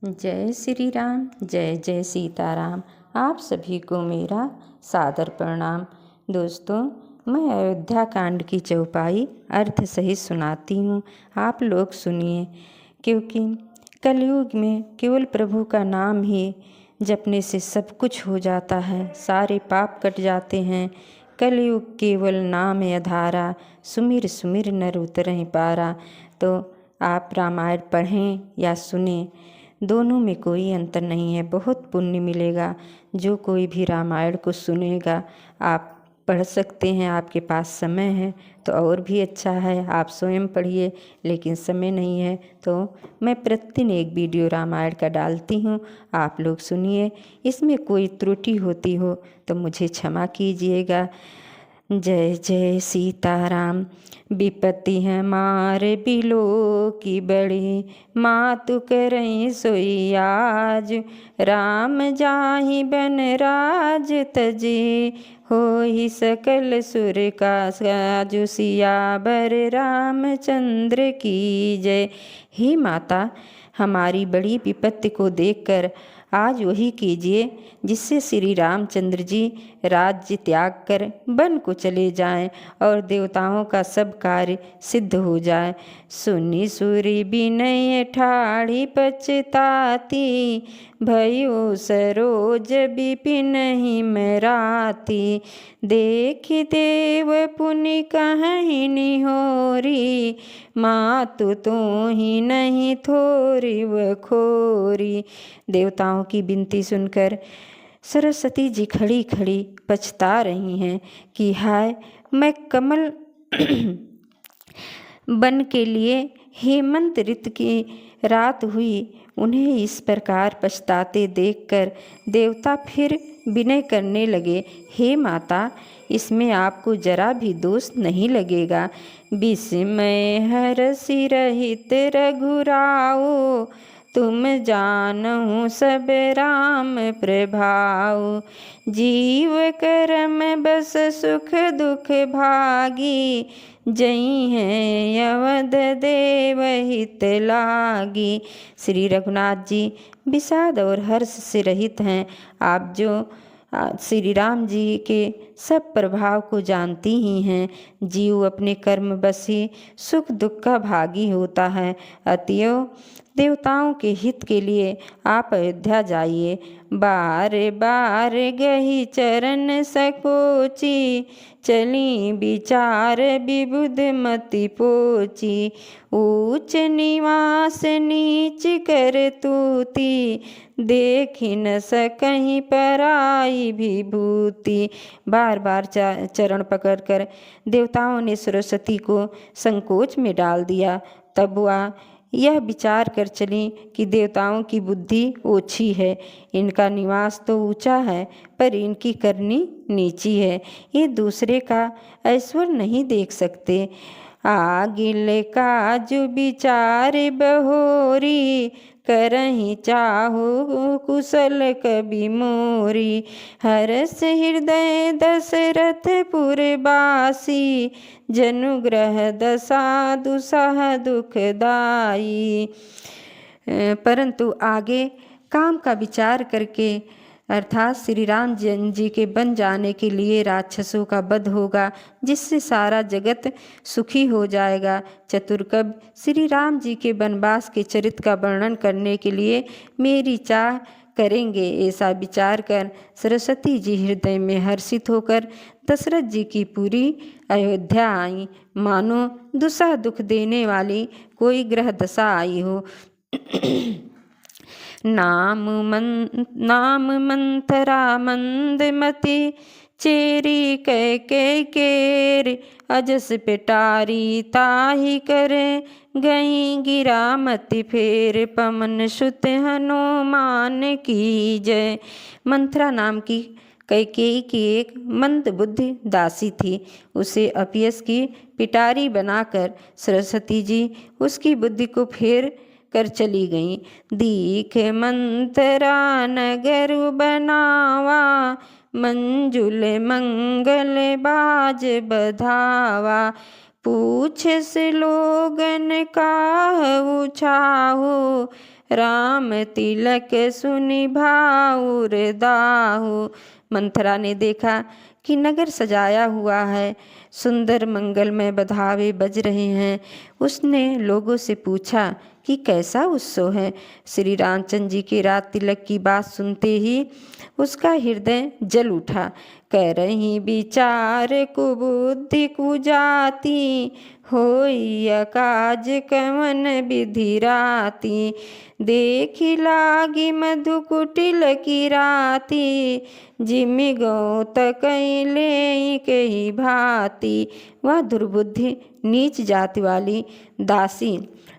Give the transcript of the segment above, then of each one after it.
जय श्री राम, जय जय सीताराम। आप सभी को मेरा सादर प्रणाम। दोस्तों, मैं अयोध्या कांड की चौपाई अर्थ सहित सुनाती हूँ। आप लोग सुनिए, क्योंकि कलयुग में केवल प्रभु का नाम ही जपने से सब कुछ हो जाता है, सारे पाप कट जाते हैं। कलयुग केवल नाम आधारा, सुमिर सुमिर नर उतरहि पारा। तो आप रामायण पढ़ें या सुने, दोनों में कोई अंतर नहीं है, बहुत पुण्य मिलेगा। जो कोई भी रामायण को सुनेगा, आप पढ़ सकते हैं, आपके पास समय है तो और भी अच्छा है, आप स्वयं पढ़िए। लेकिन समय नहीं है तो मैं प्रतिदिन एक वीडियो रामायण का डालती हूँ, आप लोग सुनिए। इसमें कोई त्रुटि होती हो तो मुझे क्षमा कीजिएगा। जय जय सीताराम। विपत्ति हमार बिलो की बड़ी, मातु करई सोई आज। राम जाहि बन राज तजे, होहि सकल सुर का साजु। सियावर रामचंद्र की जय। हे माता, हमारी बड़ी विपत्ति को देखकर आज वही कीजिए जिससे श्री रामचंद्र जी राज्य त्याग कर वन को चले जाएं और देवताओं का सब कार्य सिद्ध हो जाए। सुनी सुरी बिनय ठाढ़ी पछताती, भयो सरोज बिपिन ही मराती। देखि देव पुनि कहीं निहोरी, मातु तो ही नहीं थोरी व खोरी। देवताओं की विनती सुनकर सरस्वती जी खड़ी खड़ी पछता रही हैं कि हाय, मैं कमल वन के लिए हेमंत ऋतु की रात हुई। उन्हें इस प्रकार पछताते देखकर देवता फिर विनय करने लगे, हे माता, इसमें आपको जरा भी दोष नहीं लगेगा। विस्मय हरषि रहित रघुराऊ, तुम जानहु सब राम प्रभाऊ। जीव कर्म बस सुख दुख भागी, जई हैं अवध देव हित लागी। श्री रघुनाथ जी विषाद और हर्ष से रहित हैं। आप जो श्री राम जी के सब प्रभाव को जानती ही हैं। जीव अपने कर्म बस ही सुख दुख का भागी होता है। अतएव देवताओं के हित के लिए आप अयोध्या जाइए। बार बार गही चरण सकोची, चली विचार विबुध मति पोची। ऊंच निवास नीच कर तूती, देखी न सकहीं पराई विभूति। बार बार चरण पकड़कर देवताओं ने सरस्वती को संकोच में डाल दिया। तब वह यह विचार कर चली कि देवताओं की बुद्धि ओछी है, इनका निवास तो ऊंचा है पर इनकी करनी नीची है। ये दूसरे का ऐश्वर्य नहीं देख सकते। आगिल काजु विचार बहोरी, करहि चाहु कुशल कबि मोरी। हरस हृदय दशरथ पुरवासी, जनुग्रह दशा दुसह दुखदाई। परंतु आगे काम का विचार करके अर्थात श्री राम जी के बन जाने के लिए राक्षसों का वध होगा, जिससे सारा जगत सुखी हो जाएगा। चतुर्कब श्री राम जी के वनवास के चरित्र का वर्णन करने के लिए मेरी चाह करेंगे। ऐसा विचार कर सरस्वती जी हृदय में हर्षित होकर दशरथ जी की पूरी अयोध्या आई, मानो दुसह दुख देने वाली कोई ग्रह दशा आई हो। नाम मंथरा मंदमती, चेरी कै केर। अजस पिटारी ताहि करे, गई गिरामति फेर। पवन सुत हनुमान की जय। मंथरा नाम की कैकेयी की एक मंद बुद्धि दासी थी। उसे अपयस की पिटारी बनाकर सरस्वती जी उसकी बुद्धि को फेर कर चली गईं। दीख मंथरा नगर बनावा, मंजुल मंगल बाज बधावा। पूछ से लोगन काहू छाहू, राम तिलक सुनि भाउर दाहु। मंथरा ने देखा कि नगर सजाया हुआ है, सुंदर मंगलमय बधावे बज रहे हैं। उसने लोगों से पूछा कि कैसा उत्सव है। श्री रामचंद्र जी के रात तिलक की बात सुनते ही उसका हृदय जल उठा। कह रही विचार कुबुद्धि कुजाति, होई अकाज कवन विधि राति। देखी लागी मधु कुटिल की राति, जिमि गौ कैले कही भांति। वह दुर्बुद्धि नीच जाति वाली दासी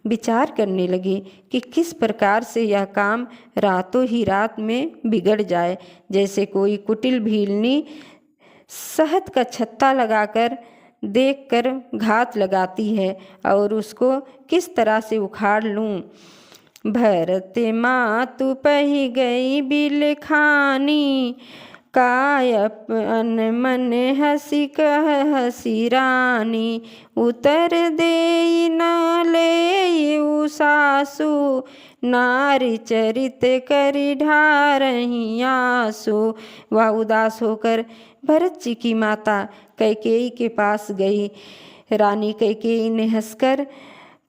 विचार करने लगी कि किस प्रकार से यह काम रातों ही रात में बिगड़ जाए। जैसे कोई कुटिल भीलनी शहद का छत्ता लगाकर देखकर घात लगाती है और उसको किस तरह से उखाड़ लूं। भरत मातु पही गई बिल खानी, कायपन मन हसी कह हसी रानी। उतर दे न ले सासु, नारी चरित करि ढारही आंसू। वह उदास होकर भरत जी की माता कैकेयी के पास गई। रानी कैकेयी ने हंसकर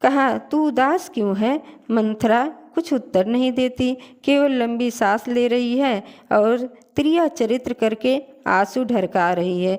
कहा, तू उदास क्यों है? मंथरा कुछ उत्तर नहीं देती, केवल लंबी सांस ले रही है और त्रिया चरित्र करके आंसू ढरका रही है।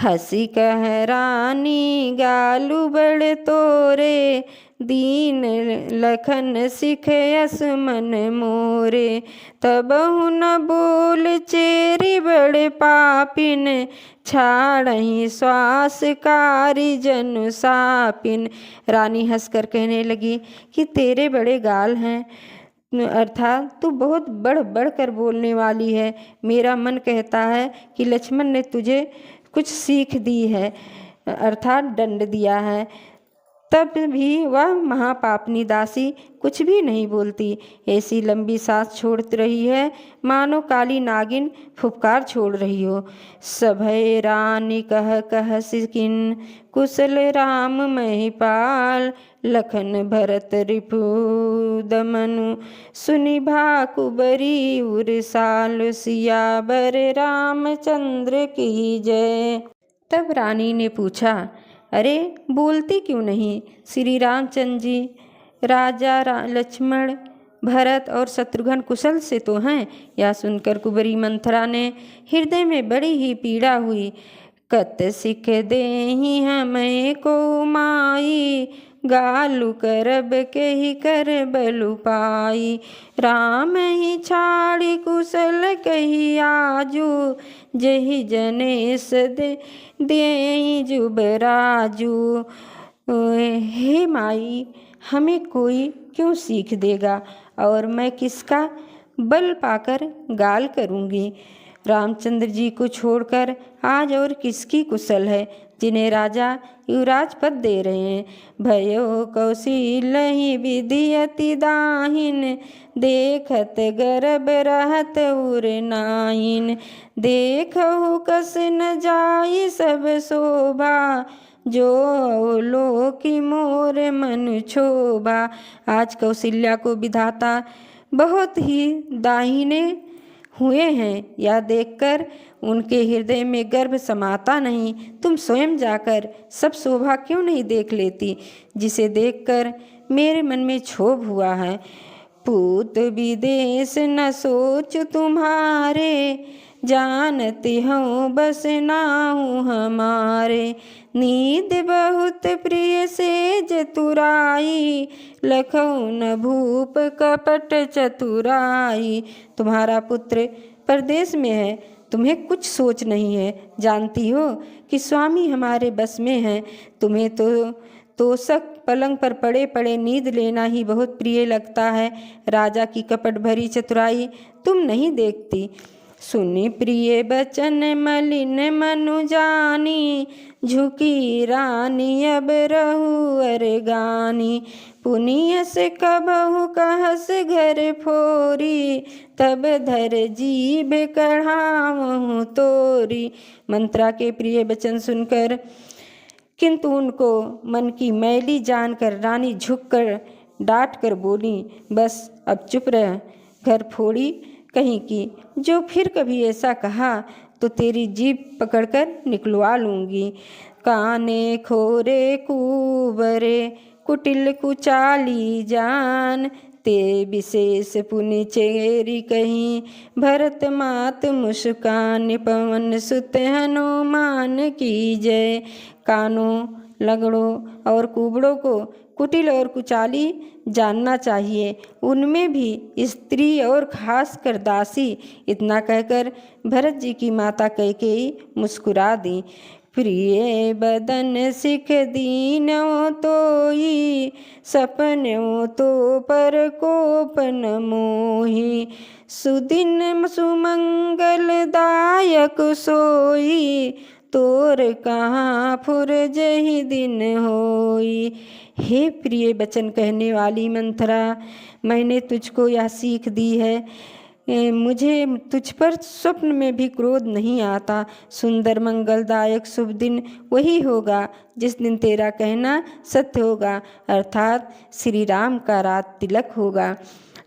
हंसी कह रानी गालू बड़ तोरे, दीन लखन सिख यस मन मोरे। तबहु न बोल चेरी बड़े पापिन, छाड़ही श्वास कारी जनु सापिन। रानी हंसकर कहने लगी कि तेरे बड़े गाल हैं, अर्थात तू बहुत बढ़ कर बोलने वाली है। मेरा मन कहता है कि लक्ष्मण ने तुझे कुछ सीख दी है, अर्थात दंड दिया है। तब भी वह महापापनी दासी कुछ भी नहीं बोलती, ऐसी लंबी सांस छोड़ रही है मानो काली नागिन फुफकार छोड़ रही हो। सभय रानी कह कह सिकिन, कुशल राम महिपाल। लखन भरत रिपु दमनु, सुनि भाकुबरी उरसाल। सियावर रामचंद्र की जय। तब रानी ने पूछा, अरे बोलती क्यों नहीं? श्री रामचंद्र जी, राजा लक्ष्मण, भरत और शत्रुघ्न कुशल से तो हैं। यह सुनकर कुबरी मंथरा ने हृदय में बड़ी ही पीड़ा हुई। कत सिख देहि हमें को माई, गालु करब के ही कर बलु पाई। राम ही छाड़ी कुशल कही आजू, जही जनेस दे जुबराजू। हे माई, हमें कोई क्यों सीख देगा और मैं किसका बल पाकर गाल करूँगी? रामचंद्र जी को छोड़कर आज और किसकी कुशल है जिन्हें राजा युवराज पद दे रहे हैं। भयो कौशलहि विधि अति दाहिन, देखत गर्भ रहत उर नाहिन। देखहु कस न जाई सब शोभा, जो लो की मोर मन क्षोभा। आज कौशल्या को विधाता बहुत ही दाहिने हुए हैं, यह देखकर उनके हृदय में गर्भ समाता नहीं। तुम स्वयं जाकर सब शोभा क्यों नहीं देख लेती, जिसे देखकर मेरे मन में क्षोभ हुआ है। पूत विदेश न सोच तुम्हारे, जानती हूँ बस नाहू हमारे। नींद बहुत प्रिय से चतुराई, लखऊ न भूप कपट चतुराई। तुम्हारा पुत्र परदेश में है, तुम्हें कुछ सोच नहीं है। जानती हो कि स्वामी हमारे बस में हैं। तुम्हें तो तोषक पलंग पर पड़े पड़े नींद लेना ही बहुत प्रिय लगता है। राजा की कपट भरी चतुराई तुम नहीं देखती। सुनि प्रिय बचन मलिन मनु जानी, झुकी रानी अब रहू अरगानी। पुनिय से कबहु कहस घर फोरी, तब धर जीभ कढ़ावहु तोरी। मंत्रा के प्रिय वचन सुनकर किंतु उनको मन की मैली जानकर रानी झुककर डांट कर बोली, बस अब चुप रह, घर फोड़ी कहीं की। जो फिर कभी ऐसा कहा तो तेरी जीभ पकड़कर निकलवा लूँगी। काने खोरे कुबरे कुटिल कुचाली जान, ते विशेष पुनि चेरी कहीं, भरत मात मुस्कान, पवन सुत हनुमान की जय। कानों, लगड़ों और कुबड़ों को कुटिल और कुचाली जानना चाहिए, उनमें भी स्त्री और खास कर दासी। इतना कहकर भरत जी की माता कैकेयी मुस्कुरा दी। प्रिय बदन सिख दीनों तोई, सपनों तो पर कोपन मोही, सुदिन सुमंगलदायक सोई, तोर कहाँ फुरजहि दिन होई। हे प्रिय वचन कहने वाली मंथरा, मैंने तुझको यह सीख दी है, मुझे तुझ पर स्वप्न में भी क्रोध नहीं आता। सुंदर मंगलदायक शुभ दिन वही होगा जिस दिन तेरा कहना सत्य होगा, अर्थात श्री राम का रात तिलक होगा।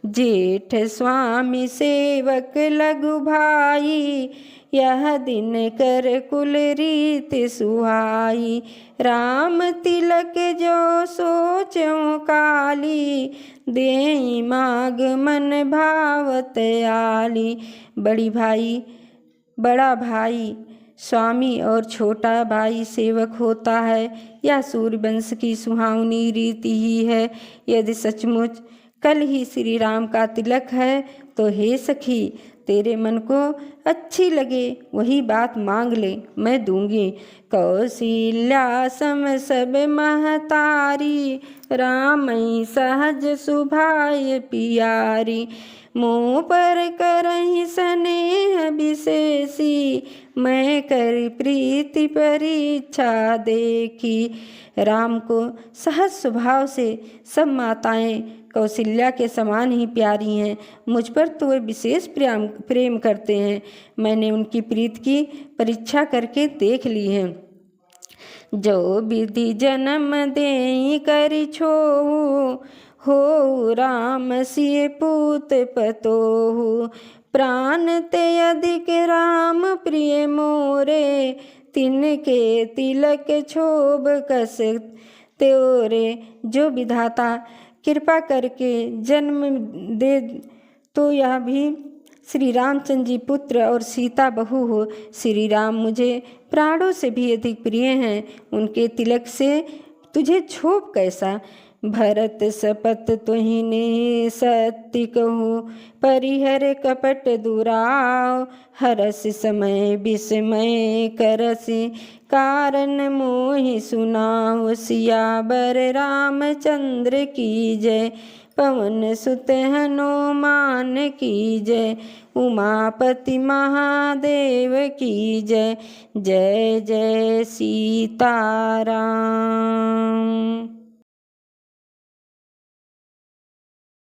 जेठ स्वामी सेवक लघु भाई, यह दिन कर कुल रीत सुहाई, राम तिलक जो सोचो काली, देई माग मन भावत आली। बड़ा भाई स्वामी और छोटा भाई सेवक होता है, यह सूर्यवंश की सुहावनी रीति ही है। यदि सचमुच कल ही श्री राम का तिलक है तो हे सखी, तेरे मन को अच्छी लगे वही बात मांग ले, मैं दूंगी। कौशल्या सम सब महतारी, रामई सहज सुभाय पियारी, मोह पर करहि स्नेह विशेषी, मैं कर प्रीति परीक्षा देखी। राम को सहज स्वभाव से सब माताएं कौशल्या के समान ही प्यारी हैं, मुझ पर तो वे विशेष प्रेम करते हैं। मैंने उनकी प्रीत की परीक्षा करके देख ली है। जो विधि जन्म देई करि छोहु, हो राम सिय पूत पतोहु, प्राण ते अधिक राम प्रिय मोरे, तिनके तिलक क्षोभ कस त्योरे। जो विधाता कृपा करके जन्म दे तो यह भी श्री रामचंद्र जी पुत्र और सीता बहू हो। श्री राम मुझे प्राणों से भी अधिक प्रिय हैं, उनके तिलक से तुझे क्षोभ कैसा। भरत सपत तुहिने सत्य कहूँ, परिहर कपट दुराव, हरस समय विस्मय करसि, कारण मोहि सुनाव। सियावर रामचंद्र की जय, पवन सुत हनुमान की जय, उमापति महादेव की जय। जय जय सीताराम।